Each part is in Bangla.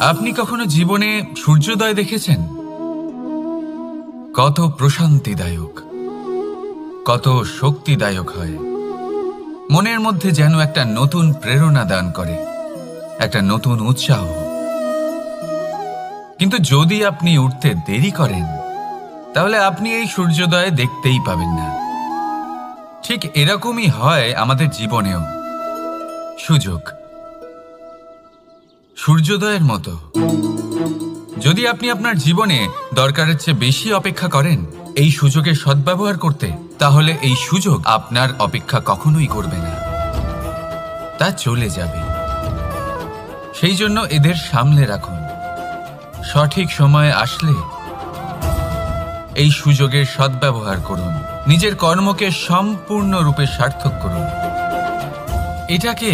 আপনি কখনো জীবনে সূর্যোদয় দেখেছেন? কত প্রশান্তিদায়ক, কত শক্তিদায়ক হয়। মনের মধ্যে যেন একটা নতুন প্রেরণা দান করে, একটা নতুন উৎসাহ। কিন্তু যদি আপনি উঠতে দেরি করেন, তাহলে আপনি এই সূর্যোদয় দেখতেই পাবেন না। ঠিক এরকমই হয় আমাদের জীবনেও। সুযোগ সূর্যোদয়ের মতো। যদি আপনি আপনার জীবনে দরকারের চেয়ে বেশি অপেক্ষা করেন এই সুযোগের সদ্ব্যবহার করতে, তাহলে এই সুযোগ আপনার অপেক্ষা কখনোই করবে না, তা চলে যাবে। সেই জন্য এদের সামলে রাখুন। সঠিক সময়ে আসলে এই সুযোগের সদ্ব্যবহার করুন, নিজের কর্মকে সম্পূর্ণরূপে সার্থক করুন। এটাকে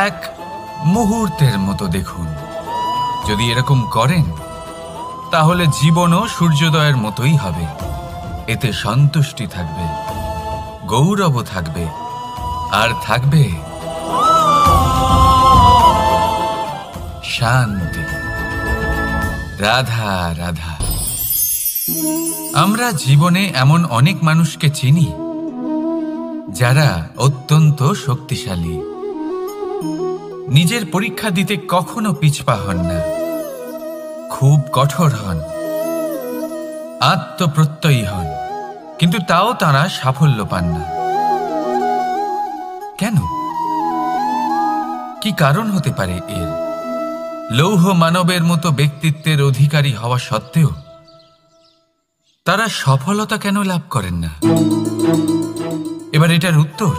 এক মুহূর্তের মতো দেখুন। যদি এরকম করেন, তাহলে জীবনও সূর্যোদয়ের মতোই হবে। এতে সন্তুষ্টি থাকবে, গৌরবও থাকবে, আর থাকবে শান্তি। রাধা রাধা। আমরা জীবনে এমন অনেক মানুষকে চিনি যারা অত্যন্ত শক্তিশালী, নিজের পরীক্ষা দিতে কখনো পিছপা হন না, খুব কঠোর হন, আত্মপ্রত্যয়ী হন, কিন্তু তাও তারা সাফল্য পান না। কেন? কি কারণ হতে পারে এর? লৌহ মানবের মতো ব্যক্তিত্বের অধিকারী হওয়া সত্ত্বেও তারা সফলতা কেন লাভ করেন না? এবার এটার উত্তর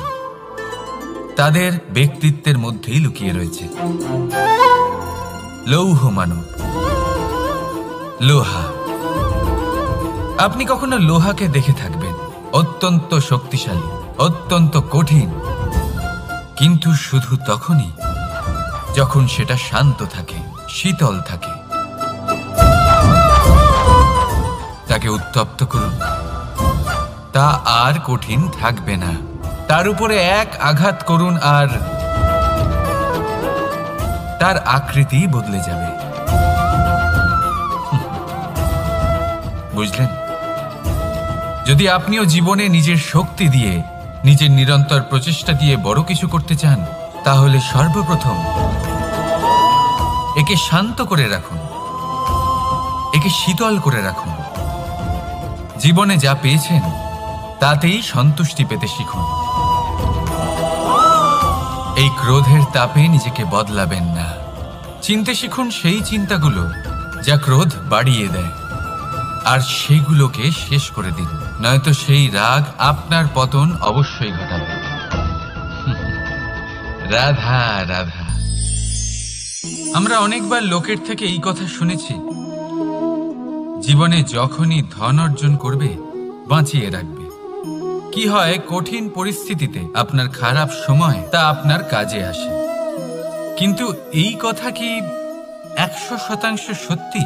তাদের ব্যক্তিত্বের মধ্যেই লুকিয়ে রয়েছে। লৌহ মানব, লোহা। আপনি কখনো লোহাকে দেখে থাকবেন, অত্যন্ত শক্তিশালী, অত্যন্ত কঠিন, কিন্তু শুধু তখনই যখন সেটা শান্ত থাকে, শীতল থাকে। তাকে উত্তপ্ত করুন, তা আর কঠিন থাকবে না। তার উপরে এক আঘাত করুন আর তার আকৃতি বদলে যাবে। বুঝলেন? যদি আপনিও জীবনে নিজের শক্তি দিয়ে, নিজের নিরন্তর প্রচেষ্টা দিয়ে বড় কিছু করতে চান, তাহলে সর্বপ্রথম একে শান্ত করে রাখুন, একে শীতল করে রাখুন। জীবনে যা পেয়েছেন তাতেই সন্তুষ্টি পেতে শিখুন। এই ক্রোধের তাপে নিজেকে বদলাবেন না। চিনতে শিখুন সেই চিন্তাগুলো যা ক্রোধ বাড়িয়ে দেয়, আর সেগুলোকে শেষ করে দিন, নয়তো সেই রাগ আপনার পতন অবশ্যই ঘটাবে। রাধা রাধা। আমরা অনেকবার লোকের থেকে এই কথা শুনেছি, জীবনে যখনই ধন অর্জন করবে বাঁচিয়ে রাখবে। কি হয়, কঠিন পরিস্থিতিতে আপনার খারাপ সময় তা আপনার কাজে আসে। কিন্তু এই কথা কি 100% সত্যি?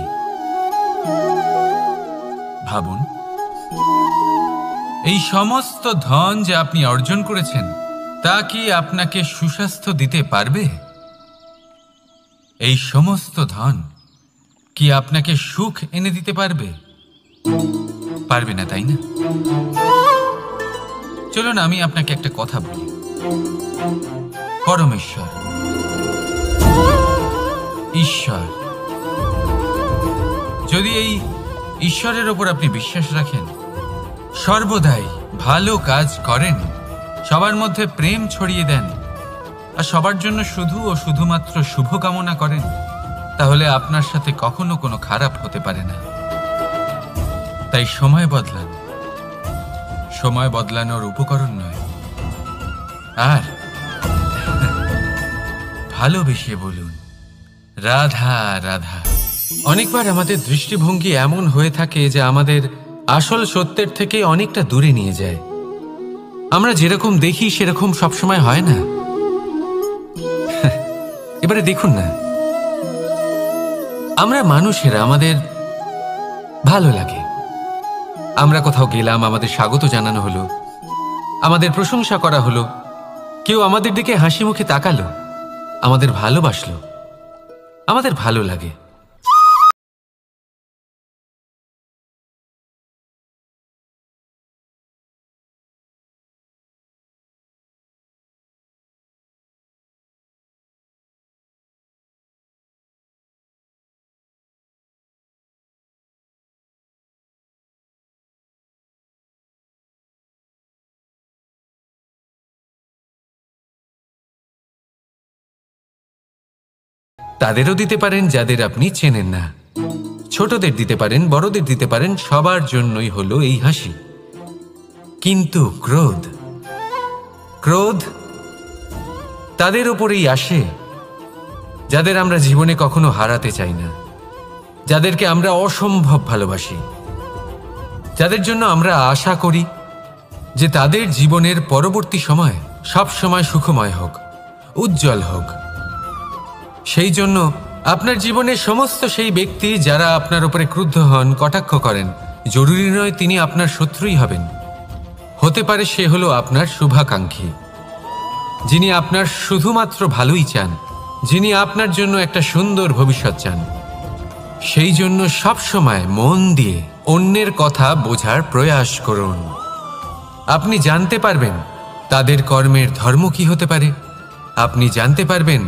ভাবুন, এই সমস্ত ধন যে আপনি অর্জন করেছেন, তা কি আপনাকে সুস্বাস্থ্য দিতে পারবে? এই সমস্ত ধন কি আপনাকে সুখ এনে দিতে পারবে? পারবে না, তাই না? চলুন আমি আপনাকে একটা কথা বলি। পরমেশ্বর, ঈশ্বর, যদি এই ঈশ্বরের ওপর আপনি বিশ্বাস রাখেন, সর্বদাই ভালো কাজ করেন, সবার মধ্যে প্রেম ছড়িয়ে দেন, আর সবার জন্য শুধু ও শুধুমাত্র শুভকামনা করেন, তাহলে আপনার সাথে কখনো কোনো খারাপ হতে পারে না। তাই সময় বদলান, সময় বদলানোর উপকরণ নয়। আর ভালোবেসে বলুন, রাধা রাধা। অনেকবার আমাদের দৃষ্টিভঙ্গি এমন হয়ে থাকে যে আমাদের আসল সত্যের থেকে অনেকটা দূরে নিয়ে যায়। আমরা যেরকম দেখি সেরকম সবসময় হয় না। এবারে দেখুন না, আমরা মানুষেরা, আমাদের ভালো লাগে। আমরা কোথাও গেলাম, আমাদের স্বাগত জানানো হলো, আমাদের প্রশংসা করা হলো, কেউ আমাদের দিকে হাসি মুখে তাকালো, আমাদের ভালোবাসলো, আমাদের ভালো লাগে। তাদেরও দিতে পারেন যাদের আপনি চেনেন না। ছোটদের দিতে পারেন, বড়দের দিতে পারেন, সবার জন্যই হলো এই হাসি। কিন্তু ক্রোধ, ক্রোধ তাদের উপরেই আসে যাদের আমরা জীবনে কখনো হারাতে চাই না, যাদেরকে আমরা অসম্ভব ভালোবাসি, যাদের জন্য আমরা আশা করি যে তাদের জীবনের পরবর্তী সময় সব সময় সুখময় হোক, উজ্জ্বল হোক। সেই জন্য আপনার জীবনের সমস্ত সেই ব্যক্তি যারা আপনার উপরে ক্রুদ্ধ হন, কটাক্ষ করেন, জরুরি নয় তিনি আপনার শত্রুই হবেন। হতে পারে সে হলো আপনার শুভাকাঙ্ক্ষী, যিনি আপনার শুধুমাত্র ভালোই চান, যিনি আপনার জন্য একটা সুন্দর ভবিষ্যৎ চান। সেই জন্য সব সময় মন দিয়ে অন্যের কথা বোঝার প্রয়াস করুন। আপনি জানতে পারবেন তাদের কর্মের ধর্ম কি হতে পারে, আপনি জানতে পারবেন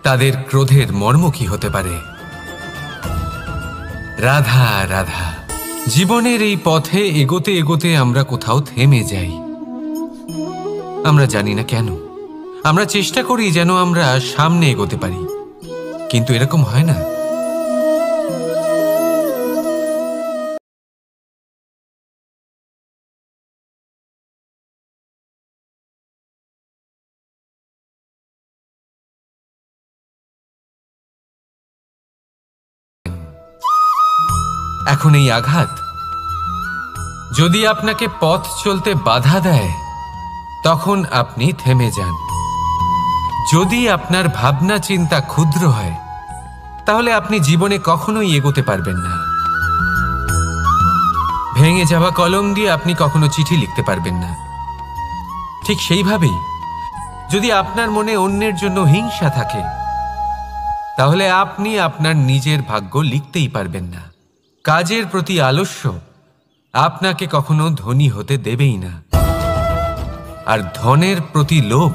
তাদের ক্রোধের মর্ম কি হতে পারে। রাধা রাধা। জীবনের এই পথে এগোতে এগোতে আমরা কোথাও থেমে যাই, আমরা জানি না কেন। আমরা চেষ্টা করি যেন আমরা সামনে এগোতে পারি, কিন্তু এরকম হয় না। এখন এই আঘাত যদি আপনাকে পথ চলতে বাধা দেয়, তখন আপনি থেমে যান। যদি আপনার ভাবনা চিন্তা ক্ষুদ্র হয়, তাহলে আপনি জীবনে কখনোই এগোতে পারবেন না। ভেঙে যাওয়া কলম দিয়ে আপনি কখনো চিঠি লিখতে পারবেন না। ঠিক সেইভাবেই যদি আপনার মনে অন্যের জন্য হিংসা থাকে, তাহলে আপনি আপনার নিজের ভাগ্য লিখতেই পারবেন না। কাজের প্রতি আলস্য আপনাকে কখনো ধনী হতে দেবেই না, আর ধনের প্রতি লোভ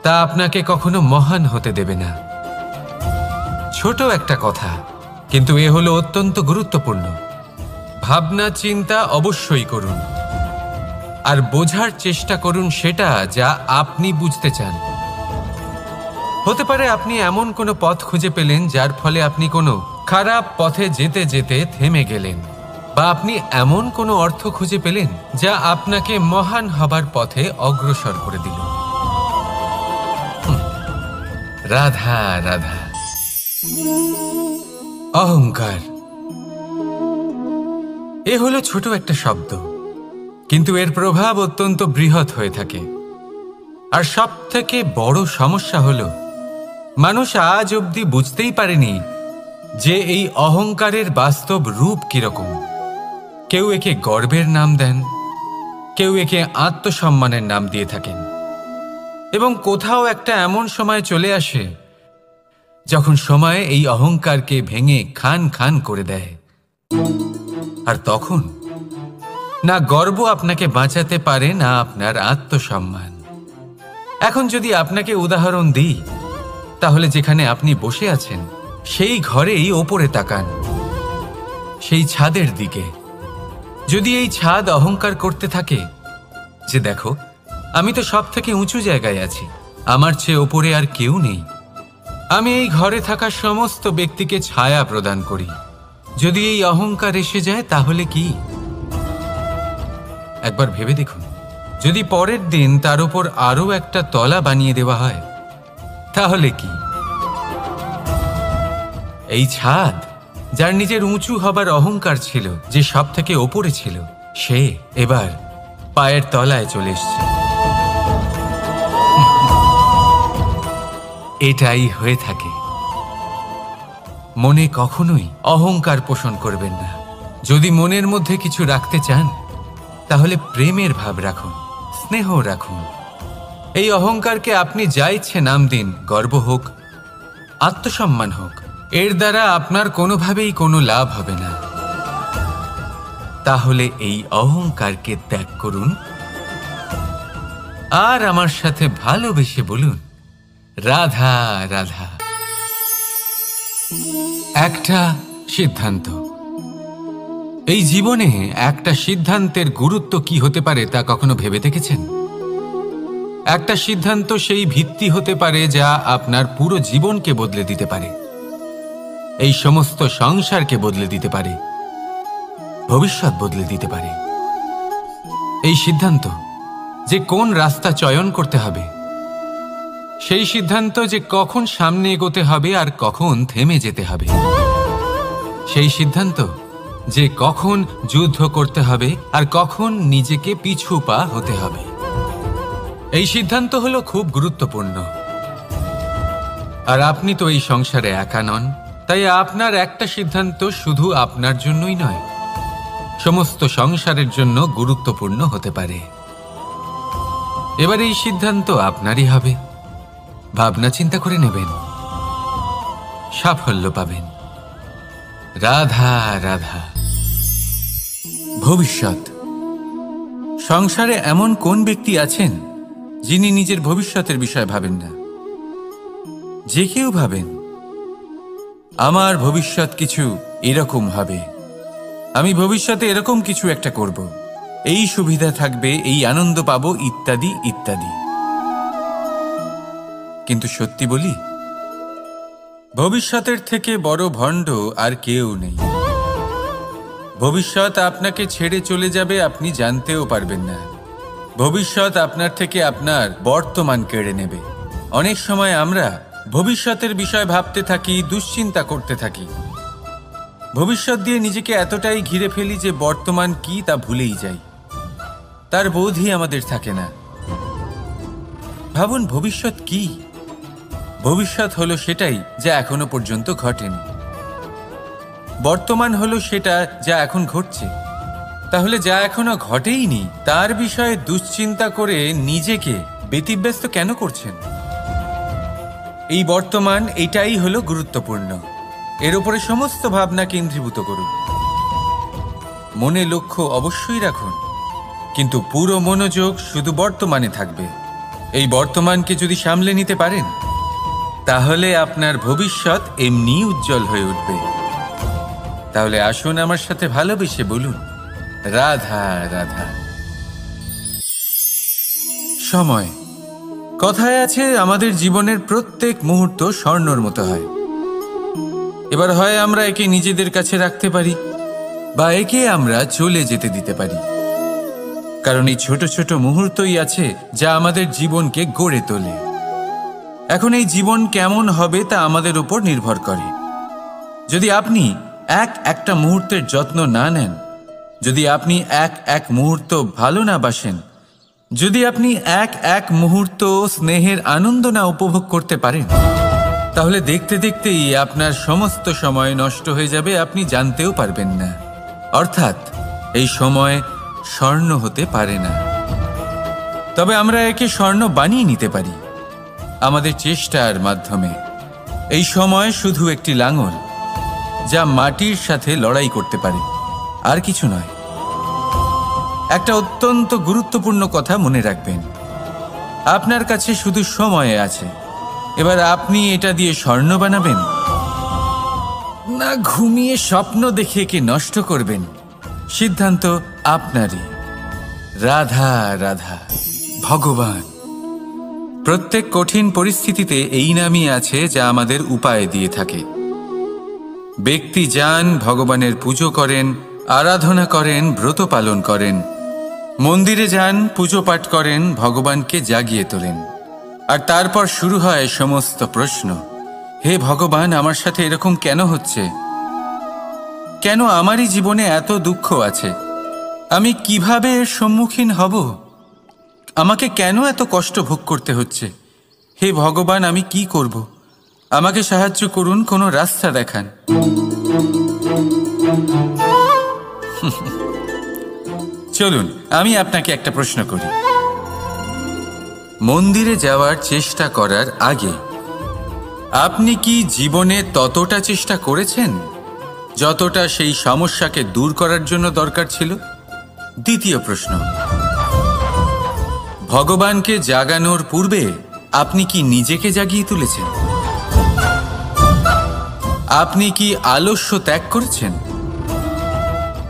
তা আপনাকে কখনো মহান হতে দেবে না। ছোট একটা কথা, কিন্তু এ হলো অত্যন্ত গুরুত্বপূর্ণ। ভাবনা চিন্তা অবশ্যই করুন, আর বোঝার চেষ্টা করুন সেটা যা আপনি বুঝতে চান। হতে পারে আপনি এমন কোনো পথ খুঁজে পেলেন যার ফলে আপনি কোনো খারাপ পথে যেতে যেতে থেমে গেলেন, বা আপনি এমন কোনো অর্থ খুঁজে পেলেন যা আপনাকে মহান হবার পথে অগ্রসর করে দিল। রাধা রাধা। অহংকার এ হলো ছোট একটা শব্দ, কিন্তু এর প্রভাব অত্যন্ত বৃহৎ হয়ে থাকে। আর সব থেকে বড় সমস্যা হলো মানুষ আজ অবধি বুঝতেই পারেনি যে এই অহংকারের বাস্তব রূপ কিরকম। কেউ একে গর্বের নাম দেন, কেউ একে আত্মসম্মানের নাম দিয়ে থাকেন, এবং কোথাও একটা এমন সময় চলে আসে যখন সময় এই অহংকারকে ভেঙে খান খান করে দেয়। আর তখন না গর্ব আপনাকে বাঁচাতে পারে, না আপনার আত্মসম্মান। এখন যদি আপনাকে উদাহরণ দিই, তাহলে যেখানে আপনি বসে আছেন সেই ঘরেই ওপরে তাকান, সেই ছাদের দিকে। যদি এই ছাদ অহংকার করতে থাকে যে দেখো আমি তো সব থেকে উঁচু জায়গায় আছি, আমার চেয়ে ওপরে আর কেউ নেই, আমি এই ঘরে থাকা সমস্ত ব্যক্তিকে ছায়া প্রদান করি, যদি এই অহংকার এসে যায় তাহলে কি? একবার ভেবে দেখুন, যদি পরের দিন তার উপর আরো একটা তলা বানিয়ে দেওয়া হয় তাহলে কি? এই ছাদ যার নিজের উঁচু হবার অহংকার ছিল, যে সব থেকে ওপরে ছিল, সে এবার পায়ের তলায় চলে এসছে। এটাই হয়ে থাকে। মনে কখনোই অহংকার পোষণ করবেন না। যদি মনের মধ্যে কিছু রাখতে চান তাহলে প্রেমের ভাব রাখুন, স্নেহ রাখুন। এই অহংকারকে আপনি যা ইচ্ছে নাম দিন, গর্ব হোক, আত্মসম্মান হোক, এর দ্বারা আপনার কোনোভাবেই কোনো লাভ হবে না। তাহলে এই অহংকারকে ত্যাগ করুন আর আমার সাথে ভালোবেসে বলুন রাধা রাধা। একটা সিদ্ধান্ত। এই জীবনে একটা সিদ্ধান্তের গুরুত্ব কি হতে পারে তা কখনো ভেবে দেখেছেন? একটা সিদ্ধান্ত সেই ভিত্তি হতে পারে যা আপনার পুরো জীবনকে বদলে দিতে পারে, এই সমস্ত সংসারকে বদলে দিতে পারে, ভবিষ্যৎ বদলে দিতে পারে। এই সিদ্ধান্ত যে কোন রাস্তা চয়ন করতে হবে, সেই সিদ্ধান্ত যে কখন সামনে এগোতে হবে আর কখন থেমে যেতে হবে, সেই সিদ্ধান্ত যে কখন যুদ্ধ করতে হবে আর কখন নিজেকে পিছু পা হতে হবে। এই সিদ্ধান্ত হলো খুব গুরুত্বপূর্ণ। আর আপনি তো এই সংসারে একা নন, তাই আপনার একটা সিদ্ধান্ত শুধু আপনার জন্যই নয়, সমস্ত সংসারের জন্য গুরুত্বপূর্ণ হতে পারে। এবার এই সিদ্ধান্ত আপনারই হবে। ভাবনা চিন্তা করে নেবেন, সাফল্য পাবেন। রাধা রাধা। ভবিষ্যৎ। সংসারে এমন কোন ব্যক্তি আছেন যিনি নিজের ভবিষ্যতের বিষয়ে ভাবেন না? যে কেউ ভাবেন আমার ভবিষ্যৎ কিছু এরকম হবে, আমি ভবিষ্যতে এরকম কিছু একটা করব, এই সুবিধা থাকবে, এই আনন্দ পাবো, ইত্যাদি ইত্যাদি। কিন্তু সত্যি বলি, ভবিষ্যতের থেকে বড় ভণ্ড আর কেউ নেই। ভবিষ্যৎ আপনাকে ছেড়ে চলে যাবে, আপনি জানতেও পারবেন না। ভবিষ্যৎ আপনার থেকে আপনার বর্তমান কেড়ে নেবে। অনেক সময় আমরা ভবিষ্যতের বিষয় ভাবতে থাকি, দুশ্চিন্তা করতে থাকি, ভবিষ্যৎ দিয়ে নিজেকে এতটাই ঘিরে ফেলি যে বর্তমান কি তা ভুলেই যাই, তার বোধই আমাদের থাকে না। ভাবুন, ভবিষ্যৎ কি? ভবিষ্যৎ হলো সেটাই যা এখনো পর্যন্ত ঘটেনি। বর্তমান হলো সেটা যা এখন ঘটছে। তাহলে যা এখনো ঘটেইনি তার বিষয়ে দুশ্চিন্তা করে নিজেকে ব্যতিব্যস্ত কেন করছেন? এই বর্তমান, এটাই হলো গুরুত্বপূর্ণ। এর উপরে সমস্ত ভাবনা কেন্দ্রীভূত করুন। মনে লক্ষ্য অবশ্যই রাখুন, কিন্তু পুরো মনোযোগ শুধু বর্তমানে থাকবে। এই বর্তমানকে যদি সামলে নিতে পারেন, তাহলে আপনার ভবিষ্যৎ এমনি উজ্জ্বল হয়ে উঠবে। তাহলে আসুন আমার সাথে ভালোবেসে বলুন, রাধা রাধা। সময়। কথায় আছে, আমাদের জীবনের প্রত্যেক মুহূর্ত স্বর্ণর মতো হয়। এবার হয় আমরা একে নিজেদের কাছে রাখতে পারি, বা একে আমরা চলে যেতে দিতে পারি। কারণ এই ছোট ছোট মুহূর্তই আছে যা আমাদের জীবনকে গড়ে তোলে। এখন এই জীবন কেমন হবে তা আমাদের উপর নির্ভর করে। যদি আপনি একটা মুহূর্তের যত্ন না নেন, যদি আপনি এক মুহূর্ত ভালো না বাসেন, যদি আপনি এক মুহূর্ত স্নেহের আনন্দ না উপভোগ করতে পারেন, তাহলে দেখতে দেখতেই আপনার সমস্ত সময় নষ্ট হয়ে যাবে, আপনি জানতেও পারবেন না। অর্থাৎ এই সময় স্বর্ণ হতে পারে না। তবে আমরা একে স্বর্ণ বানিয়ে নিতে পারি আমাদের চেষ্টার মাধ্যমে। এই সময় শুধু একটি লাঙল যা মাটির সাথে লড়াই করতে পারে, আর কিছু নয়। একটা অত্যন্ত গুরুত্বপূর্ণ কথা মনে রাখবেন, আপনার কাছে শুধু সময় আছে। এবার আপনি এটা দিয়ে স্বর্ণ বানাবেন, না ঘুমিয়ে স্বপ্ন দেখে একে নষ্ট করবেন, সিদ্ধান্ত আপনারই। রাধা রাধা। ভগবান। প্রত্যেক কঠিন পরিস্থিতিতে এই নামই আছে যা আমাদের উপায় দিয়ে থাকে। ব্যক্তি যান, ভগবানের পুজো করেন, আরাধনা করেন, ব্রত পালন করেন, মন্দিরে যান, পুজো পাঠ করেন, ভগবানকে জাগিয়ে তোলেন। আর তারপর শুরু হয় সমস্ত প্রশ্ন। হে ভগবান, আমার সাথে এরকম কেন হচ্ছে? কেন আমারই জীবনে এত দুঃখ আছে? আমি কিভাবে এর সম্মুখীন হব? আমাকে কেন এত কষ্ট ভোগ করতে হচ্ছে? হে ভগবান, আমি কি করব? আমাকে সাহায্য করুন, কোনো রাস্তা দেখান। চলুন আমি আপনাকে একটা প্রশ্ন করি। মন্দিরে যাওয়ার চেষ্টা করার আগে আপনি কি জীবনে ততটা চেষ্টা করেছেন যতটা সেই সমস্যাকে দূর করার জন্য দরকার ছিল? দ্বিতীয় প্রশ্ন, ভগবানকে জাগানোর পূর্বে আপনি কি নিজেকে জাগিয়ে তুলেছেন? আপনি কি আলস্য ত্যাগ করেছেন?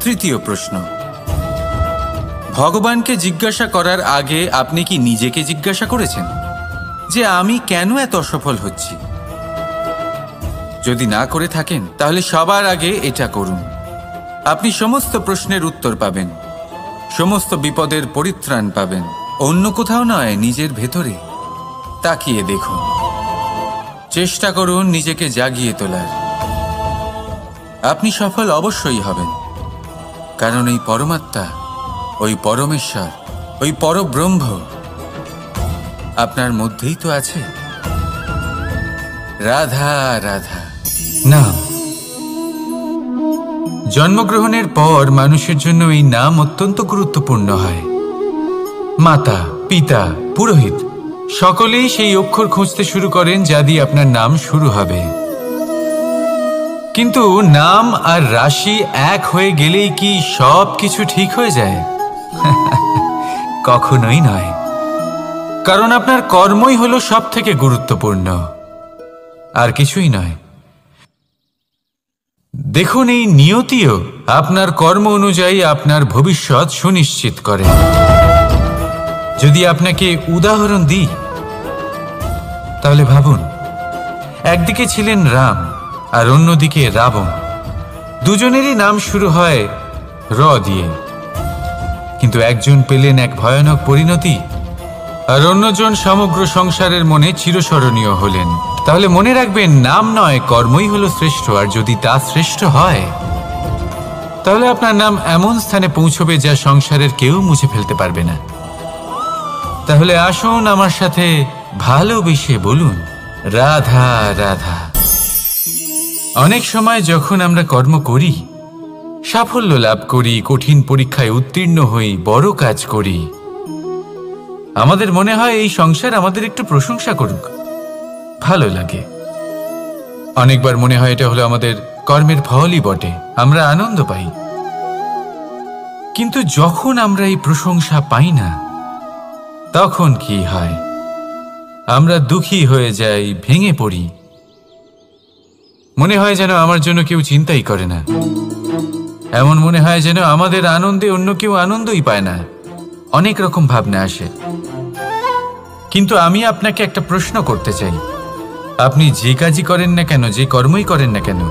তৃতীয় প্রশ্ন, ভগবানকে জিজ্ঞাসা করার আগে আপনি কি নিজেকে জিজ্ঞাসা করেছেন যে আমি কেন এত অসফল হচ্ছি? যদি না করে থাকেন তাহলে সবার আগে এটা করুন। আপনি সমস্ত প্রশ্নের উত্তর পাবেন, সমস্ত বিপদের পরিত্রাণ পাবেন। অন্য কোথাও নয়, নিজের ভেতরে তাকিয়ে দেখুন। চেষ্টা করুন নিজেকে জাগিয়ে তোলার। আপনি সফল অবশ্যই হবেন, কারণ এই পরমাত্মা, ওই পরমেশ্বর, ওই পরব্রহ্ম আপনার মধ্যেই তো আছে। রাধা রাধা নাম। জন্মগ্রহণের পর মানুষের জন্য এই নাম অত্যন্ত গুরুত্বপূর্ণ হয়। মাতা, পিতা, পুরোহিত সকলেই সেই অক্ষর খুঁজতে শুরু করেন যা দিয়ে আপনার নাম শুরু হবে। কিন্তু নাম আর রাশি এক হয়ে গেলেই কি সব কিছু ঠিক হয়ে যায়? কখনোই নয়, কারণ আপনার কর্মই হলো সব থেকে গুরুত্বপূর্ণ, আর কিছুই নয়। দেখুন, এই নিয়তিও আপনার কর্ম অনুযায়ী আপনার ভবিষ্যৎ সুনিশ্চিত করে। যদি আপনাকে উদাহরণ দিই তাহলে ভাবুন, একদিকে ছিলেন রাম আর অন্যদিকে রাবণ। দুজনেরই নাম শুরু হয় র দিয়ে, কিন্তু একজন পেলেন এক ভয়ানক পরিণতি আর অন্যজন সমগ্র সংসারের মনে চিরস্মরণীয় হলেন। তাহলে মনে রাখবেন, নাম নয়, কর্মই হলো শ্রেষ্ঠ। আর যদি তা শ্রেষ্ঠ হয় তাহলে আপনার নাম এমন স্থানে পৌঁছবে যা সংসারের কেউ মুছে ফেলতে পারবে না। তাহলে আসুন আমার সাথে ভালোবেসে বলুন, রাধা রাধা। অনেক সময় যখন আমরা কর্ম করি, সাফল্য লাভ করি, কঠিন পরীক্ষায় উত্তীর্ণ হই, বড় কাজ করি, আমাদের মনে হয় এই সংসার আমাদের একটু প্রশংসা করুক, ভালো লাগে। অনেকবার মনে হয় এটা হলো আমাদের কর্মের ফলই বটে, আমরা আনন্দ পাই। কিন্তু যখন আমরা এই প্রশংসা পাই না, তখন কি হয়? আমরা দুঃখী হয়ে যাই, ভেঙে পড়ি। মনে হয় যেন আমার জন্য কেউ চিন্তাই করে না। এমন মনে হয় যেন আমাদের আনন্দে অন্য কেউ আনন্দই পায় না। অনেক রকম ভাবনা আসে। কিন্তু আমি আপনাকে একটা প্রশ্ন করতে চাই, আপনি যে কাজই করেন না কেন, যে কর্মই করেন না কেন,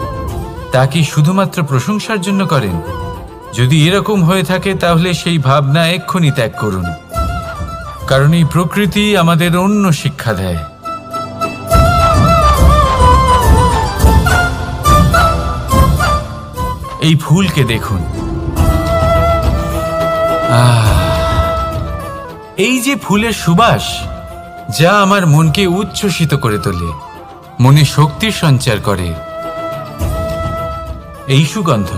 তা কি শুধুমাত্র প্রশংসার জন্য করেন? যদি এরকম হয়ে থাকে তাহলে সেই ভাবনা এক্ষুনি ত্যাগ করুন, কারণ এই প্রকৃতি আমাদের অন্য শিক্ষা দেয়। এই ফুলকে দেখুন, এই যে ফুলের সুবাস, যা আমার মনকে উচ্ছ্বসিত করে তোলে, মনে শক্তির সঞ্চার করে, এই সুগন্ধ।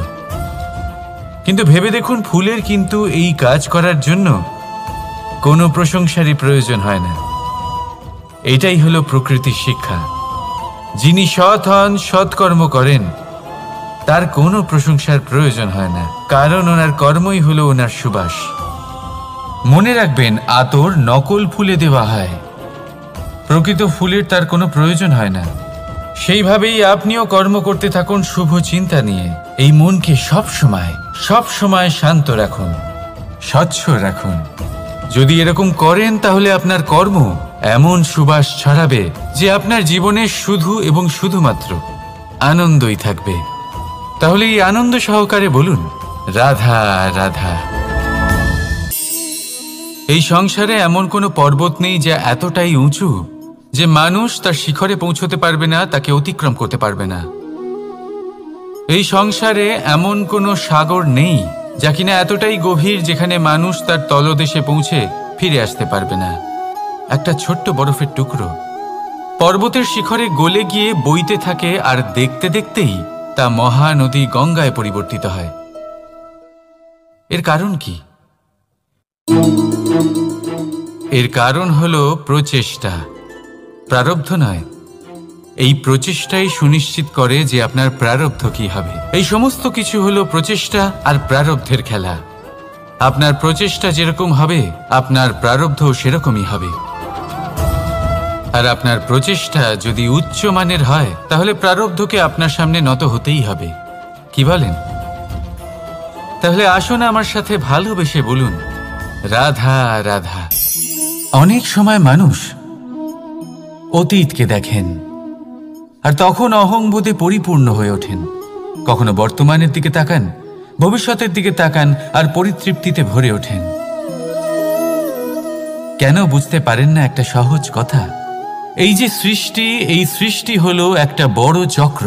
কিন্তু ভেবে দেখুন, ফুলের কিন্তু এই কাজ করার জন্য কোনো প্রশংসারই প্রয়োজন হয় না। এটাই হলো প্রকৃতির শিক্ষা। যিনি সৎ হন, সৎকর্ম করেন, তার কোনো প্রশংসার প্রয়োজন হয় না, কারণ ওনার কর্মই হলো ওনার সুবাস। মনে রাখবেন, আতর নকল ফুলে দেওয়া হয়, প্রকৃত ফুলের তার কোনো প্রয়োজন হয় না। সেইভাবেই আপনিও কর্ম করতে থাকুন শুভ চিন্তা নিয়ে। এই মনকে সবসময় শান্ত রাখুন, স্বচ্ছ রাখুন। যদি এরকম করেন তাহলে আপনার কর্ম এমন সুবাস ছড়াবে যে আপনার জীবনে শুধু এবং শুধুমাত্র আনন্দই থাকবে। তাহলে এই আনন্দ সহকারে বলুন, রাধা রাধা। এই সংসারে এমন কোনো পর্বত নেই যা এতটাই উঁচু যে মানুষ তার শিখরে পৌঁছতে পারবে না, তাকে অতিক্রম করতে পারবে না। এই সংসারে এমন কোনো সাগর নেই যা কিনা এতটাই গভীর যেখানে মানুষ তার তলদেশে পৌঁছে ফিরে আসতে পারবে না। একটা ছোট্ট বরফের টুকরো পর্বতের শিখরে গলে গিয়ে বইতে থাকে, আর দেখতে দেখতেই তা মহানদী গঙ্গায় পরিবর্তিত হয়। এর কারণ কি? এর কারণ হলো প্রচেষ্টা, প্রারব্ধ নয়। এই প্রচেষ্টাই সুনিশ্চিত করে যে আপনার প্রারব্ধ কি হবে। এই সমস্ত কিছু হলো প্রচেষ্টা আর প্রারব্ধের খেলা। আপনার প্রচেষ্টা যেরকম হবে, আপনার প্রারব্ধও সেরকমই হবে। আর আপনার প্রচেষ্টা যদি উচ্চ মানের হয়, তাহলে প্রারব্ধকে আপনার সামনে নত হতেই হবে। কি বলেন? তাহলে আসুন আমার সাথে ভালোবেসে বলুন, রাধা রাধা। অনেক সময় মানুষ অতীতকে দেখেন আর তখন অহংবোধে পরিপূর্ণ হয়ে ওঠেন। কখনো বর্তমানের দিকে তাকান, ভবিষ্যতের দিকে তাকান আর পরিতৃপ্তিতে ভরে ওঠেন। কেন বুঝতে পারেন না একটা সহজ কথা? এই যে সৃষ্টি, এই সৃষ্টি হলো একটা বড় চক্র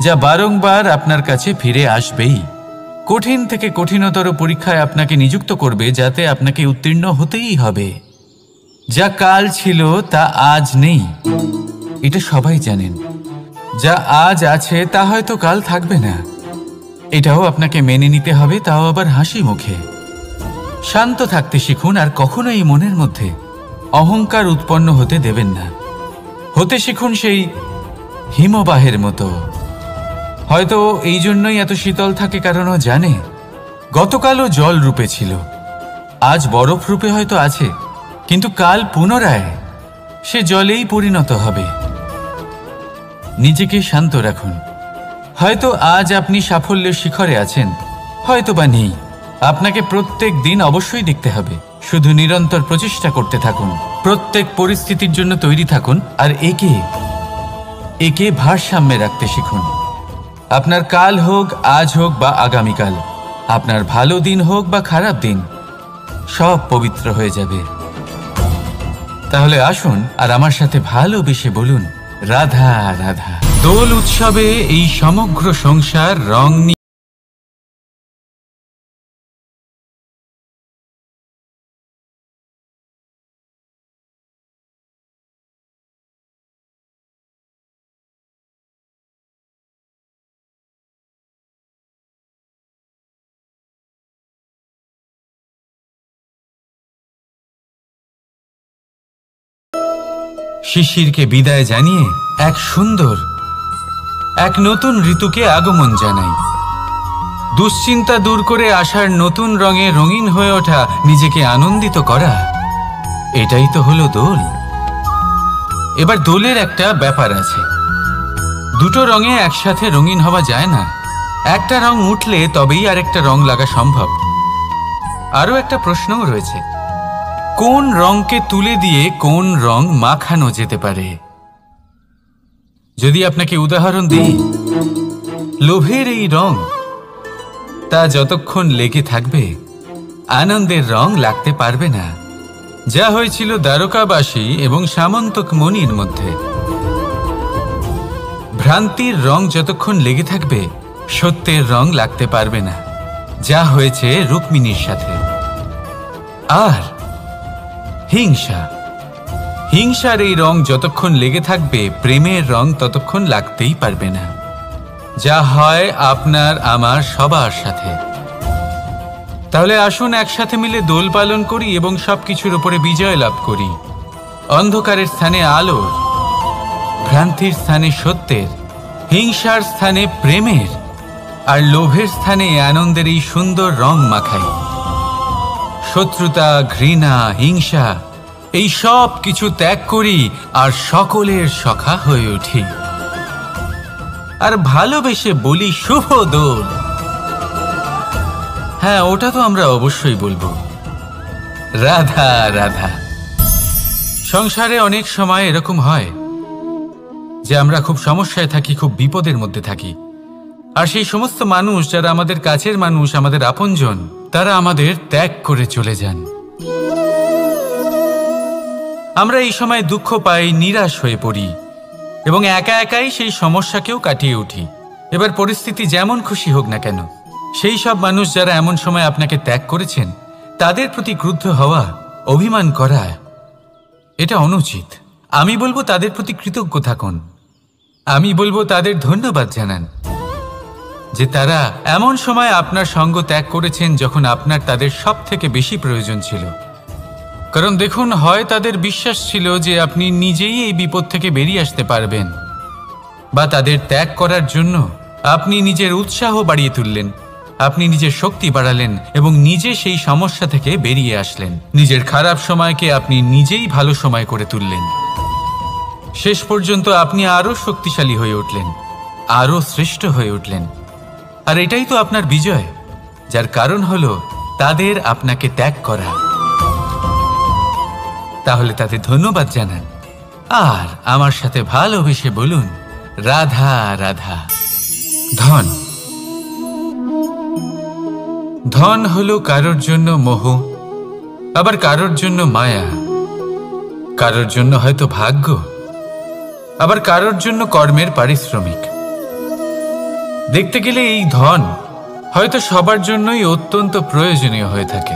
যা বারংবার আপনার কাছে ফিরে আসবেই। কঠিন থেকে কঠিনতর পরীক্ষায় আপনাকে নিযুক্ত করবে, যাতে আপনাকে উত্তীর্ণ হতেই হবে। যা কাল ছিল তা আজ নেই, এটা সবাই জানেন। যা আজ আছে তা হয়তো কাল থাকবে না, এটাও আপনাকে মেনে নিতে হবে, তাও আবার হাসি মুখে। শান্ত থাকতে শিখুন আর কখনোই মনের মধ্যে অহংকার উৎপন্ন হতে দেবেন না। হতে শিখুন সেই হিমবাহের মতো। হয়তো এই জন্যই এত শীতল থাকে, কারণ ও জানে গতকালও জল রূপে ছিল, আজ বরফ রূপে হয়তো আছে, কিন্তু কাল পুনরায় সে জলেই পরিণত হবে। নিজেকে শান্ত রাখুন। হয়তো আজ আপনি সাফল্যের শিখরে আছেন, হয়তো বা নেই। আপনাকে প্রত্যেক দিন অবশ্যই দেখতে হবে। শুধু নিরন্তর প্রচেষ্টা করতে থাকুন, প্রত্যেক পরিস্থিতির জন্য তৈরি থাকুন আর একে ভারসাম্যে রাখতে শিখুন। আপনার কাল হোক, আজ হোক বা আগামীকাল, আপনার ভালো দিন হোক বা খারাপ দিন, সব পবিত্র হয়ে যাবে। তাহলে আসুন আর আমার সাথে ভালোবেসে বলুন, রাধা রাধা। দোল উৎসবে এই সমগ্র সংসার রং নিয়ে শিশিরকে বিদায় জানিয়ে এক সুন্দর, এক নতুন ঋতুকে আগমন জানাই। দুশ্চিন্তা দূর করে আসার নতুন রঙে রঙিন হয়ে ওঠা, নিজেকে আনন্দিত করা, এটাই তো হলো দোল। এবার দোলের একটা ব্যাপার আছে, দুটো রঙে একসাথে রঙিন হওয়া যায় না। একটা রং উঠলে তবেই আরেকটা রং লাগা সম্ভব। আরও একটা প্রশ্নও রয়েছে, কোন রংকে তুলে দিয়ে কোন রং মাখানো যেতে পারে? যদি আপনাকে উদাহরণ দিই, লোভের এই রং, তা যতক্ষণ লেগে থাকবে আনন্দের রং লাগতে পারবে না। যা হয়েছিল দ্বারকাবাসী এবং সামন্তক মণির মধ্যে। ভ্রান্তির রং যতক্ষণ লেগে থাকবে সত্যের রং লাগতে পারবে না, যা হয়েছে রুক্মিণীর সাথে। আর হিংসার এই রং যতক্ষণ লেগে থাকবে প্রেমের রং ততক্ষণ লাগতেই পারবে না, যা হয় আপনার আমার সবার সাথে। তাহলে আসুন একসাথে মিলে দোল পালন করি এবং সবকিছুর উপরে বিজয় লাভ করি। অন্ধকারের স্থানে আলোর, ভ্রান্তির স্থানে সত্যের, হিংসার স্থানে প্রেমের, আর লোভের স্থানে আনন্দের এই সুন্দর রং মাখাই। শত্রুতা, ঘৃণা, হিংসা এই সব কিছু ত্যাগ করি আর সকলের সখা হয়ে উঠি। আর ভালোবেসে বলি, শুভ দোল। হ্যাঁ, ওটা তো আমরা অবশ্যই বলবো, রাধা রাধা। সংসারে অনেক সময় এরকম হয় যে আমরা খুব সমস্যায় থাকি, খুব বিপদের মধ্যে থাকি। আর সেই সমস্ত মানুষ যারা আমাদের কাছের মানুষ, আমাদের আপনজন, তারা আমাদের ত্যাগ করে চলে যান। আমরা এই সময় দুঃখ পাই, নিরাশ হয়ে পড়ি এবং একা একাই সেই সমস্যাকেও কাটিয়ে উঠি। এবার পরিস্থিতি যেমন খুশি হোক না কেন, সেই সব মানুষ যারা এমন সময় আপনাকে ত্যাগ করেছেন, তাদের প্রতি ক্রুদ্ধ হওয়া, অভিমান করা, এটা অনুচিত। আমি বলবো তাদের প্রতি কৃতজ্ঞ থাকুন। আমি বলবো তাদের ধন্যবাদ জানান যে তারা এমন সময় আপনার সঙ্গ ত্যাগ করেছেন যখন আপনার তাদের সব থেকে বেশি প্রয়োজন ছিল। কারণ দেখুন, হয় তাদের বিশ্বাস ছিল যে আপনি নিজেই এই বিপদ থেকে বেরিয়ে আসতে পারবেন, বা তাদের ত্যাগ করার জন্য আপনি নিজের উৎসাহ বাড়িয়ে তুললেন, আপনি নিজের শক্তি বাড়ালেন এবং নিজে সেই সমস্যা থেকে বেরিয়ে আসলেন। নিজের খারাপ সময়কে আপনি নিজেই ভালো সময় করে তুললেন। শেষ পর্যন্ত আপনি আরও শক্তিশালী হয়ে উঠলেন, আরও শ্রেষ্ঠ হয়ে উঠলেন। আর এটাই তো আপনার বিজয়, যার কারণ হলো তাদের আপনাকে ত্যাগ করা। তাহলে তাতে ধন্যবাদ জানান আর আমার সাথে ভালোবেসে বলুন, রাধা রাধা। ধন, ধন হলো কারোর জন্য মোহ, আবার কারোর জন্য মায়া, কারোর জন্য হয়তো ভাগ্য, আবার কারোর জন্য কর্মের পারিশ্রমিক। দেখতে গেলে এই ধন হয়তো সবার জন্যই অত্যন্ত প্রয়োজনীয় হয়ে থাকে।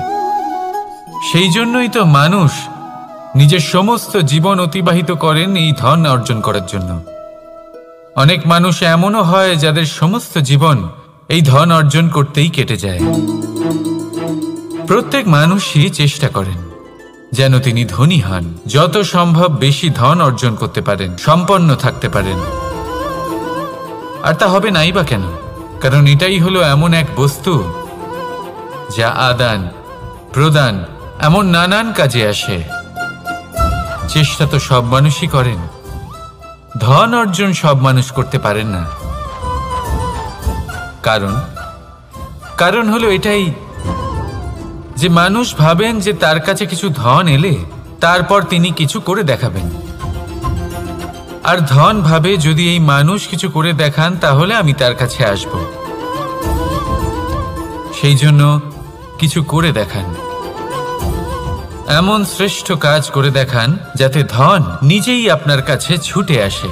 সেই জন্যই তো মানুষ নিজের সমস্ত জীবন অতিবাহিত করেন এই ধন অর্জন করার জন্য। অনেক মানুষ এমনও হয় যাদের সমস্ত জীবন এই ধন অর্জন করতেই কেটে যায়। প্রত্যেক মানুষই চেষ্টা করেন যেন তিনি ধনী হন, যত সম্ভব বেশি ধন অর্জন করতে পারেন, সম্পন্ন থাকতে পারেন। আর তা হবে নাই বা কেন? কারণ এটাই হলো এমন এক বস্তু যা আদান প্রদান এমন নানান কাজে আসে। চেষ্টা তো সব মানুষই করেন, ধন অর্জন সব মানুষ করতে পারেন না। কারণ হলো এটাই যে মানুষ ভাবেন যে তার কাছে কিছু ধন এলে তারপর তিনি কিছু করে দেখাবেন, আর ধন ভাবে যদি এই মানুষ কিছু করে দেখান তাহলে আমি তার কাছে আসব। সেই জন্য কিছু করে দেখান, এমন শ্রেষ্ঠ কাজ করে দেখান যাতে ধন নিজেই আপনার কাছে ছুটে আসে।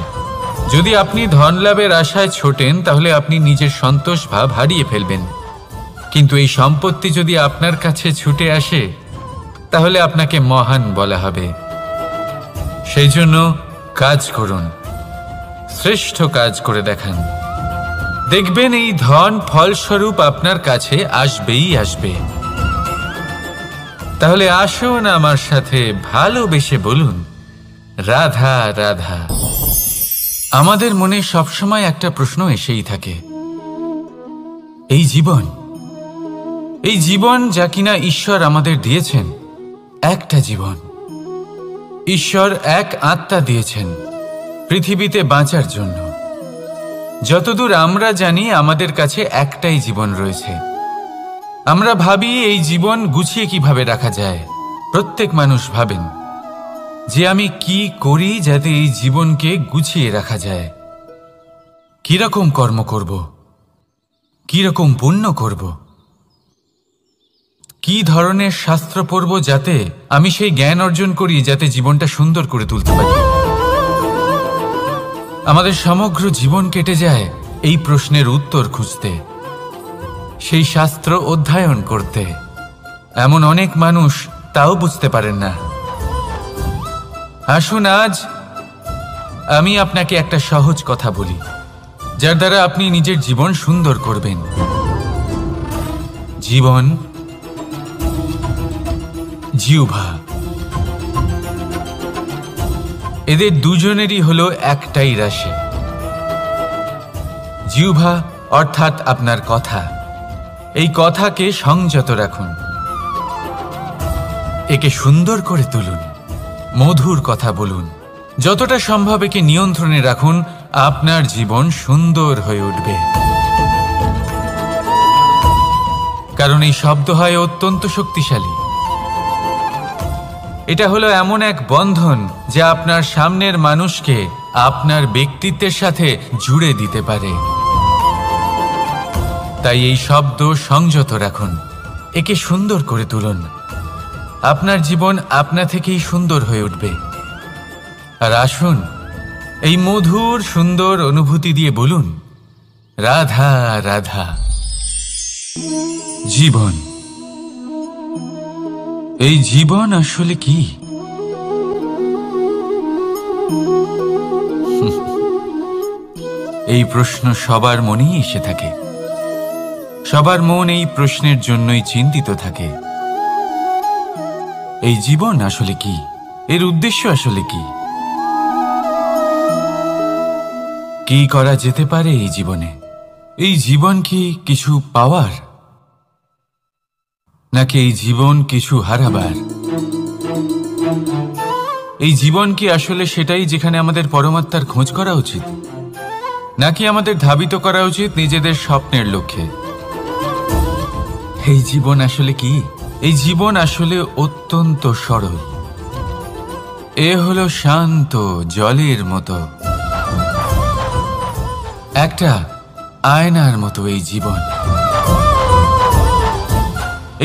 যদি আপনি ধন লাভের আশায় ছোটেন তাহলে আপনি নিজের সন্তোষ ভাব হারিয়ে ফেলবেন, কিন্তু এই সম্পত্তি যদি আপনার কাছে ছুটে আসে তাহলে আপনাকে মহান বলা হবে। সেই জন্য কাজ করুন, শ্রেষ্ঠ কাজ করে দেখান, দেখবেন এই ধন ফলস্বরূপ আপনার কাছে আসবেই আসবে। তাহলে আসুন আমার সাথে ভালোবেসে বলুন, রাধা রাধা। আমাদের মনে সবসময় একটা প্রশ্ন এসেই থাকে, এই জীবন যা কিনা ঈশ্বর আমাদের দিয়েছেন, একটা জীবন। ঈশ্বর এক আত্মা দিয়েছেন পৃথিবীতে বাঁচার জন্য। যতদূর আমরা জানি আমাদের কাছে একটাই জীবন রয়েছে। আমরা ভাবি এই জীবন গুছিয়ে কিভাবে রাখা যায়। প্রত্যেক মানুষ ভাবেন যে আমি কি করি যাতে এই জীবনকে গুছিয়ে রাখা যায়, কিরকম কর্ম করব, কিরকম পুণ্য করব, কি ধরনের শাস্ত্র পড়ব যাতে আমি সেই জ্ঞান অর্জন করি যাতে জীবনটা সুন্দর করে তুলতে পারি। আমাদের সমগ্র জীবন কেটে যায় এই প্রশ্নের উত্তর খুঁজতে, সেই শাস্ত্র অধ্যয়ন করতে। এমন অনেক মানুষ তাও বুঝতে পারেন না। আসুন আজ আমি আপনাকে একটা সহজ কথা বলি যার দ্বারা আপনি নিজের জীবন সুন্দর করবেন। জীবন, জিহ্বা, এদের দুজনেরই হলো একটাই রাশি। জিহ্বা অর্থাৎ আপনার কথা, এই কথাকে সংযত রাখুন, একে সুন্দর করে তুলুন, মধুর কথা বলুন, যতটা সম্ভব একে নিয়ন্ত্রণে রাখুন। আপনার জীবন সুন্দর হয়ে উঠবে। কারণ এই শব্দ হয় অত্যন্ত শক্তিশালী। এটা হলো এমন এক বন্ধন যা আপনার সামনের মানুষকে আপনার ব্যক্তিত্বের সাথে জুড়ে দিতে পারে। তাই এই শব্দ সংযত রাখুন, একে সুন্দর করে তুলুন। আপনার জীবন আপনা থেকেই সুন্দর হয়ে উঠবে। আর আসুন এই মধুর সুন্দর অনুভূতি দিয়ে বলুন, রাধা রাধা। জীবন, এই জীবন আসলে কি? এই প্রশ্ন সবার মনেই এসে থাকে। সবার মন এই প্রশ্নের জন্যই চিন্তিত থাকে। এই জীবন আসলে কি? এর উদ্দেশ্য আসলে কি? কি করা যেতে পারে এই জীবনে? এই জীবন কি কিছু পাওয়ার, নাকি এই জীবন কিছু হারাবার? এই জীবন কি আসলে সেটাই যেখানে আমাদের পরমাত্মার খোঁজ করা উচিত, নাকি আমাদের ধাবিত করা উচিত নিজেদের স্বপ্নের লক্ষ্যে? এই জীবন আসলে কি? এই জীবন আসলে অত্যন্ত সরল। এ হলো শান্ত জলের মতো, একটা আয়নার মতো এই জীবন।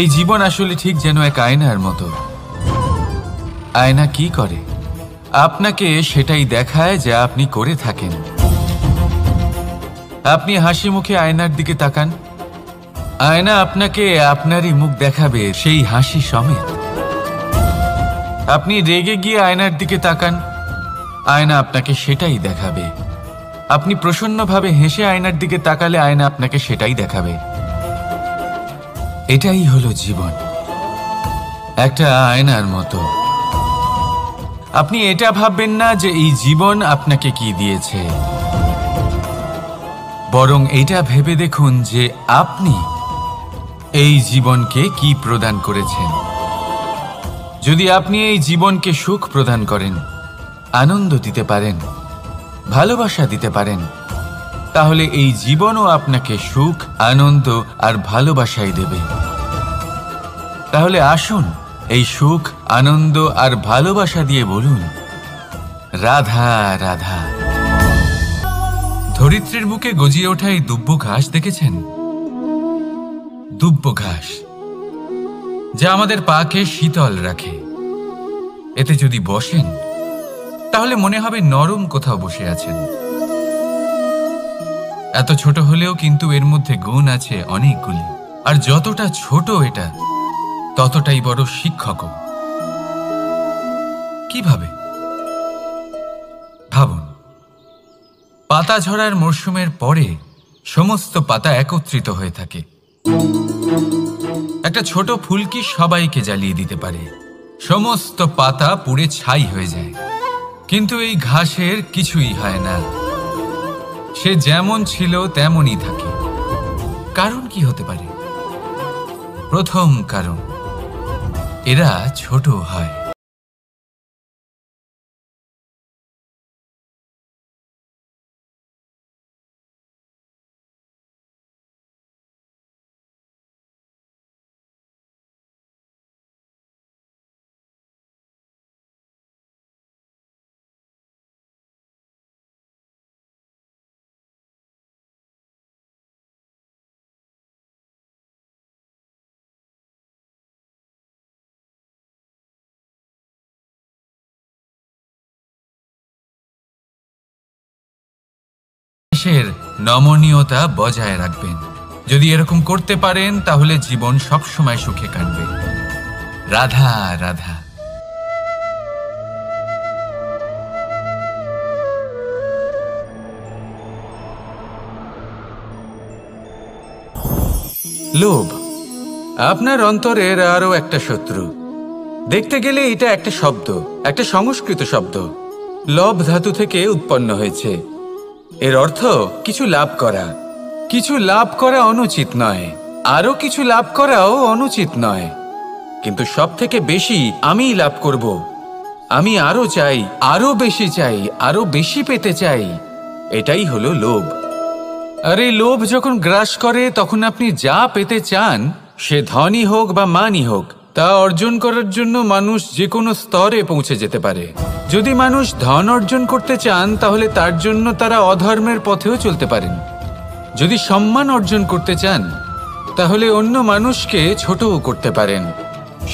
এই জীবন আসলে ঠিক যেন এক আয়নার মতো। আয়না কি করে? আপনাকে সেটাই দেখায় যা আপনি করে থাকেন। আপনি হাসি মুখে আয়নার দিকে তাকান, আয়না আপনাকে আপনারই মুখ দেখাবে, সেই হাসি সমেত। আপনি রেগে গিয়ে আয়নার দিকে তাকান, আয়না আপনাকে সেটাই দেখাবে। আপনি প্রসন্নভাবে হেসে আয়নার দিকে তাকালে আয়না আপনাকে সেটাই দেখাবে। এটাই হলো জীবন, একটা আয়নার মতো। আপনি এটা ভাববেন না যে এই জীবন আপনাকে কি দিয়েছে, বরং এটা ভেবে দেখুন যে আপনি এই জীবনকে কি প্রদান করেছেন। যদি আপনি এই জীবনকে সুখ প্রদান করেন, আনন্দ দিতে পারেন, ভালোবাসা দিতে পারেন, তাহলে এই জীবনও আপনাকে সুখ, আনন্দ আর ভালোবাসাই দেবে। তাহলে আসুন এই সুখ, আনন্দ আর ভালোবাসা দিয়ে বলুন, রাধা রাধা। ধরিত্রীর বুকে গজিয়ে ওঠা এই দুব্ব ঘাস দেখেছেন? দুব্ব ঘাস, যা আমাদের পাকে শীতল রাখে। এতে যদি বসেন তাহলে মনে হবে নরম কোথাও বসে আছেন। এত ছোট হলেও কিন্তু এর মধ্যে গুণ আছে অনেকগুলি, আর যতটা ছোট এটা ততটাই বড় শিক্ষকও। কিভাবে? ভাবুন, পাতা ঝরার মরশুমের পরে সমস্ত পাতা একত্রিত হয়ে থাকে। একটা ছোট ফুলকি সবাইকে জ্বালিয়ে দিতে পারে, সমস্ত পাতা পুড়ে ছাই হয়ে যায়। কিন্তু এই ঘাসের কিছুই হয় না, সে যেমন ছিল তেমনই থাকে। কারণ কি হতে পারে? প্রথম কারণ, এরা ছোট হয়। দেশের নমনীয়তা বজায় রাখবেন। যদি এরকম করতে পারেন তাহলে জীবন সবসময় সুখে কাটবে। রাধা রাধা। লোভ আপনার অন্তরের আরো একটা শত্রু। দেখতে গেলে এটা একটা শব্দ, একটা সংস্কৃত শব্দ, লব ধাতু থেকে উৎপন্ন হয়েছে। এর অর্থ কিছু লাভ করা। কিছু লাভ করা অনুচিত নয়, আরো কিছু লাভ করাও অনুচিত নয়, কিন্তু সব থেকে বেশি আমিই লাভ করব, আমি আরো চাই, আরো বেশি চাই, আরো বেশি পেতে চাই, এটাই হলো লোভ। আর এই লোভ যখন গ্রাস করে তখন আপনি যা পেতে চান, সে ধনই হোক বা মানই হোক, তা অর্জন করার জন্য মানুষ যে কোনো স্তরে পৌঁছে যেতে পারে। যদি মানুষ ধন অর্জন করতে চান তাহলে তার জন্য তারা অধর্মের পথেও চলতে পারেন। যদি সম্মান অর্জন করতে চান তাহলে অন্য মানুষকে ছোটও করতে পারেন।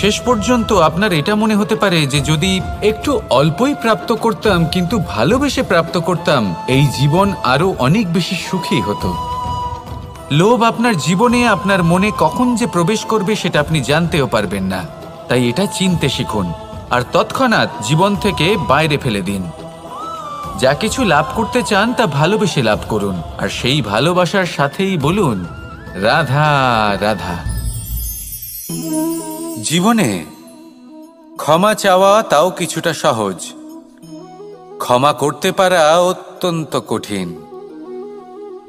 শেষ পর্যন্ত আপনার এটা মনে হতে পারে যে যদি একটু অল্পই প্রাপ্ত করতাম, কিন্তু ভালোবেসে প্রাপ্ত করতাম, এই জীবন আরো অনেক বেশি সুখী হতো। লোভ আপনার জীবনে, আপনার মনে কখন যে প্রবেশ করবে সেটা আপনি জানতেও পারবেন না। তাই এটা চিনতে শিখুন আর তৎক্ষণাৎ জীবন থেকে বাইরে ফেলে দিন। যা কিছু লাভ করতে চান তা ভালোবেসে লাভ করুন, আর সেই ভালোবাসার সাথেই বলুন, রাধা রাধা। জীবনে ক্ষমা চাওয়া তাও কিছুটা সহজ, ক্ষমা করতে পারা অত্যন্ত কঠিন।